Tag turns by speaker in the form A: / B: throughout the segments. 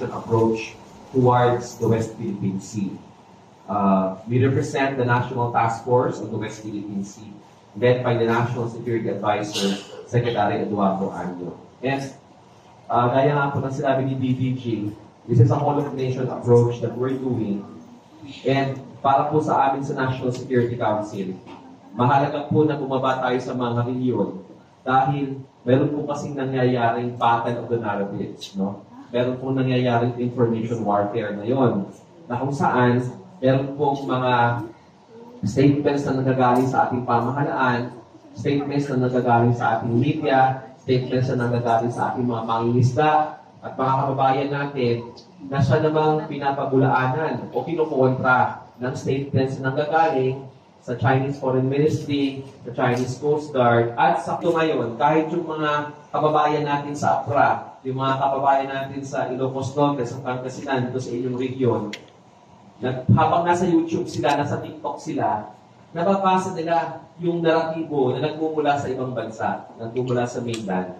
A: approach towards the West Philippine Sea. We represent the National Task Force of the West Philippine Sea, led by the National Security Advisor, Secretary Eduardo Anyo. And gaya nga po ng sinabi ni DDG, this is a whole-of-nation approach that we're doing. And para po sa amin sa National Security Council, mahalaga po na bumaba tayo sa mga rehiyon dahil meron po kasing nangyayaring battle of the narratives, no? Meron po nangyayaring information warfare ngayon na kung saan meron pong mga statements na nagagaling sa ating pamahalaan, statements na nagagaling sa ating media, statements na nagagaling sa ating mga mangingisda at mga kababayan natin na siya namang pinapabulaanan o kinukontra ng statements na nagagaling sa Chinese Foreign Ministry, sa Chinese Coast Guard, at sakto ngayon, kahit yung mga kababayan natin sa APRA, yung mga kababayan natin sa Ilocos Norte, sa Pangasinan, dito sa inyong region, habang nasa YouTube sila, nasa TikTok sila, nababasa nila yung naratibo na nagmumula sa ibang bansa, nagmumula sa mainland.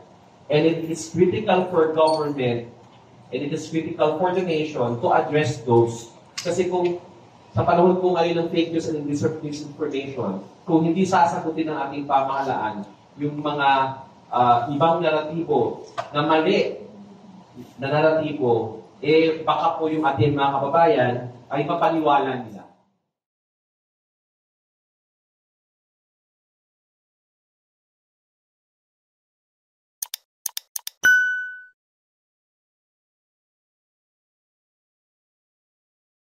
A: And it is critical for government, and it is critical for the nation to address those. Kasi kung sa panahon po ngayon ng fake news and disinformation, kung hindi sasagutin ng ating pamahalaan yung mga ibang naratibo na mali na naratibo, baka po yung ating mga kababayan ay mapaniwala nila.